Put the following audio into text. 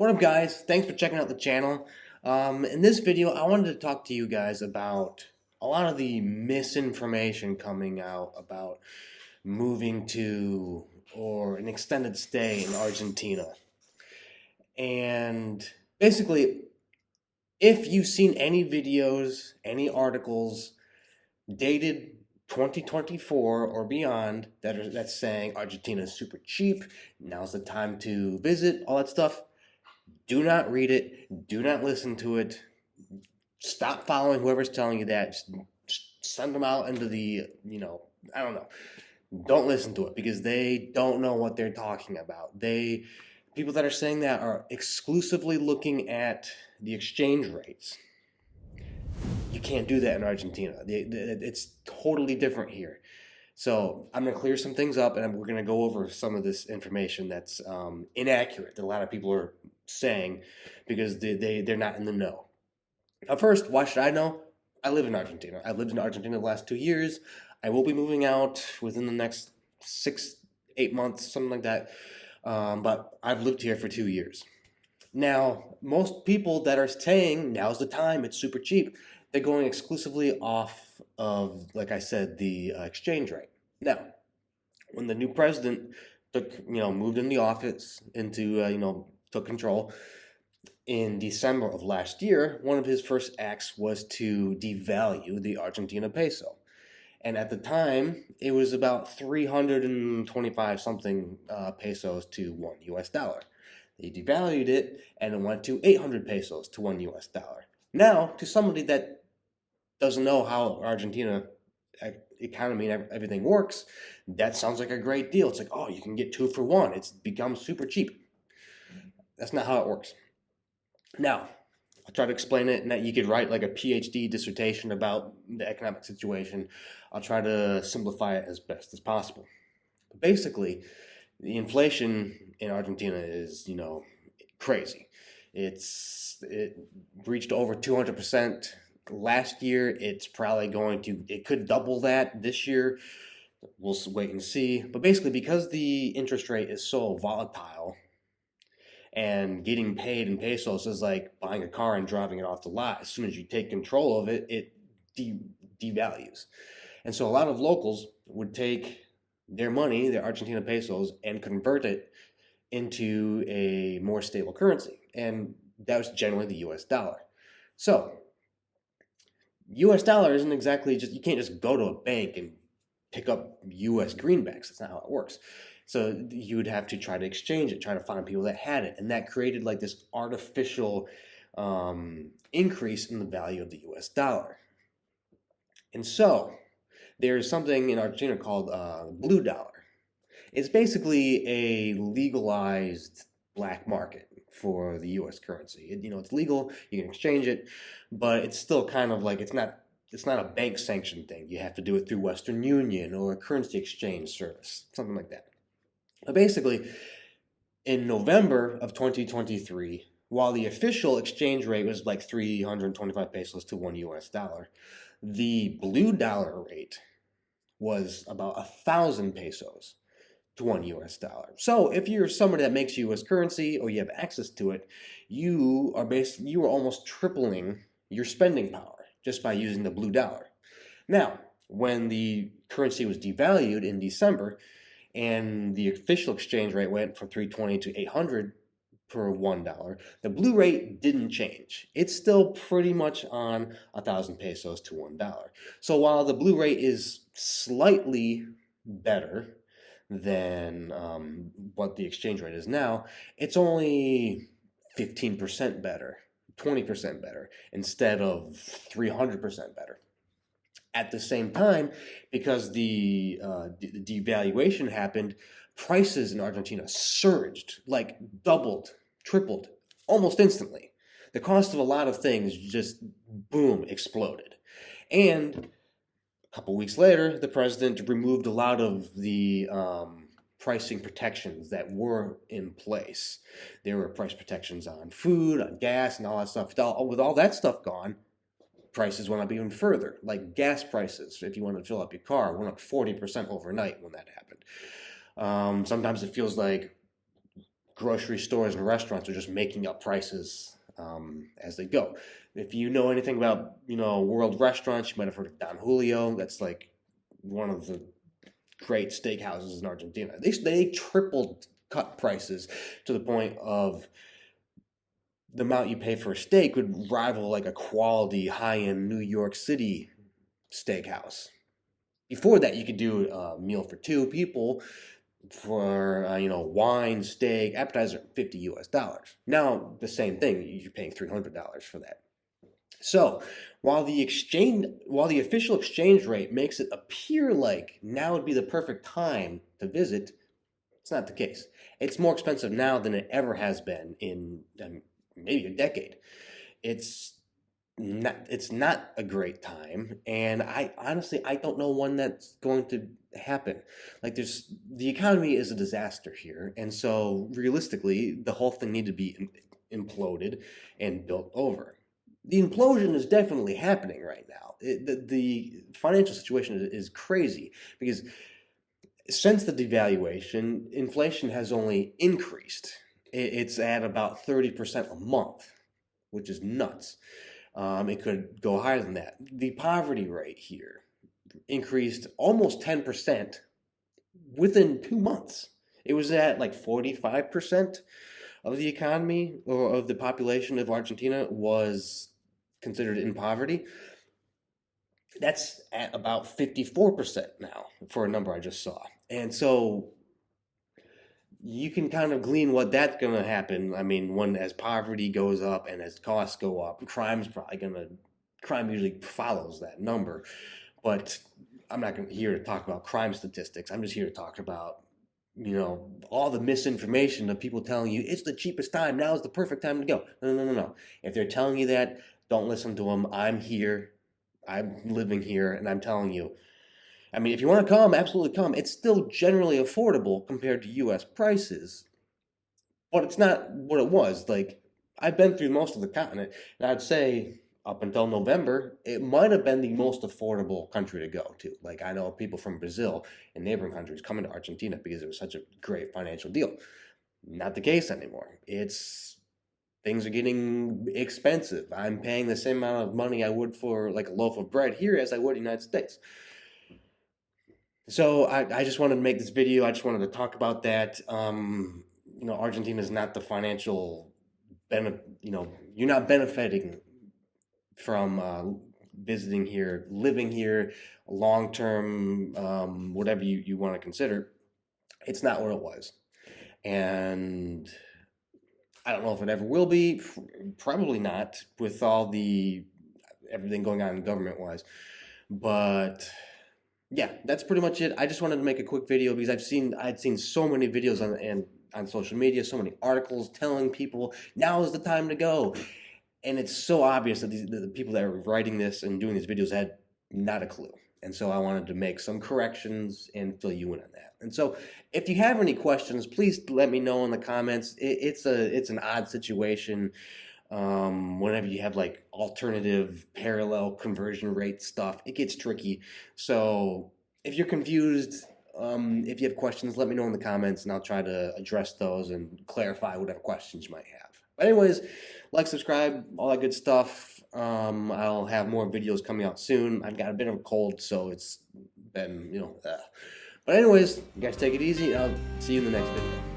What up, guys? Thanks for checking out the channel. In this video, I wanted to talk to you guys about a lot of the misinformation coming out about moving to or an extended stay in Argentina. And basically, if you've seen any videos, any articles dated 2024 or beyond that's saying Argentina is super cheap, now's the time to visit, all that stuff, do not read it. Do not listen to it. Stop following whoever's telling you that. Just send them out into the, I don't know. Don't listen to it because they don't know what they're talking about. People that are saying that are exclusively looking at the exchange rates. You can't do that in Argentina. It's totally different here. So I'm going to clear some things up, and we're going to go over some of this information that's inaccurate that a lot of people are saying because they're not in the know. First, why should I know? I live in Argentina. I lived in Argentina the last 2 years. I will be moving out within the next 6-8 months, something like that. But I've lived here for 2 years. Now, most people that are saying now's the time, it's super cheap, they're going exclusively off of, like I said, the exchange rate. Now, when the new president moved in the office took control in December of last year, one of his first acts was to devalue the Argentina peso. And at the time, it was about 325 something pesos to $1. They devalued it and it went to 800 pesos to $1. Now, to somebody that doesn't know how Argentina economy and everything works, that sounds like a great deal. It's like, oh, you can get 2 for 1. It's become super cheap. That's not how it works. Now, I'll try to explain it, and that you could write like a PhD dissertation about the economic situation. I'll try to simplify it as best as possible. But basically, the inflation in Argentina is, crazy. It reached over 200% last year. It's probably it could double that this year. We'll wait and see. But basically, because the interest rate is so volatile, and getting paid in pesos is like buying a car and driving it off the lot. As soon as you take control of it, it devalues. And so a lot of locals would take their money, their Argentina pesos, and convert it into a more stable currency. And that was generally the US dollar. So, US dollar isn't exactly you can't just go to a bank and pick up US greenbacks. That's not how it works. So you would have to try to exchange it, try to find people that had it. And that created like this artificial increase in the value of the US dollar. And so there's something in Argentina called blue dollar. It's basically a legalized black market for the US currency. It's legal, you can exchange it, but it's still kind of like it's not a bank sanctioned thing. You have to do it through Western Union or a currency exchange service, something like that. But basically, in November of 2023, while the official exchange rate was like 325 pesos to $1, the blue dollar rate was about 1,000 pesos to $1. So if you're somebody that makes US currency or you have access to it, you are almost tripling your spending power just by using the blue dollar. Now, when the currency was devalued in December, and the official exchange rate went from 320 to 800 per $1, the blue rate didn't change. It's still pretty much on 1,000 pesos to $1. So while the blue rate is slightly better than what the exchange rate is now, it's only 15% better, 20% better, instead of 300% better. At the same time, because the devaluation happened, prices in Argentina surged, like doubled, tripled, almost instantly. The cost of a lot of things just, boom, exploded. And a couple weeks later, the president removed a lot of the pricing protections that were in place. There were price protections on food, on gas, and all that stuff. With all that stuff gone, prices went up even further. Like gas prices, if you want to fill up your car, went up 40% overnight when that happened. Sometimes it feels like grocery stores and restaurants are just making up prices as they go. If you know anything about, world restaurants, you might have heard of Don Julio. That's like one of the great steakhouses in Argentina. They tripled cut prices to the point of the amount you pay for a steak would rival like a quality high-end New York City steakhouse. Before that, you could do a meal for two people for wine, steak, appetizer, $50 US. Now the same thing, you're paying $300 for that. So while the official exchange rate makes it appear like now would be the perfect time to visit, it's not the case. It's more expensive now than it ever has been in maybe a decade. It's not a great time, and I honestly I don't know when that's going to happen. Like the economy is a disaster here, and so realistically the whole thing needs to be imploded and built over. The implosion is definitely happening right now. The financial situation is crazy because since the devaluation, inflation has only increased. It's at about 30% a month, which is nuts. It could go higher than that. The poverty rate here increased almost 10% within 2 months. It was at like 45% of the economy or of the population of Argentina was considered in poverty. That's at about 54% now for a number I just saw. And so you can kind of glean what that's going to happen. I mean, as poverty goes up and as costs go up, crime usually follows that number. But I'm not here to talk about crime statistics. I'm just here to talk about, all the misinformation of people telling you it's the cheapest time. Now is the perfect time to go. No, no, no, no. If they're telling you that, don't listen to them. I'm here. I'm living here, and I'm telling you. I mean, if you want to come, absolutely come. It's still generally affordable compared to U.S. prices, but it's not what it was. Like, I've been through most of the continent, and I'd say up until November, it might have been the most affordable country to go to. Like, I know people from Brazil and neighboring countries coming to Argentina because it was such a great financial deal. Not the case anymore. Things are getting expensive. I'm paying the same amount of money I would for like a loaf of bread here as I would in the United States. So I just wanted to make this video. I just wanted to talk about that. Argentina is not the financial benefit. You're not benefiting from visiting here, living here, long term, whatever you want to consider. It's not what it was, and I don't know if it ever will be. Probably not with all everything going on government wise, but yeah, that's pretty much it. I just wanted to make a quick video because I'd seen so many videos on social media, so many articles telling people now is the time to go, and it's so obvious that the people that are writing this and doing these videos had not a clue. And so I wanted to make some corrections and fill you in on that. And so if you have any questions, please let me know in the comments. It's an odd situation. Whenever you have like alternative parallel conversion rate stuff, it gets tricky. So if you're confused, if you have questions, let me know in the comments and I'll try to address those and clarify whatever questions you might have. But anyways, like, subscribe, all that good stuff. I'll have more videos coming out soon. I've got a bit of a cold, so it's been, But anyways, you guys take it easy. I'll see you in the next video.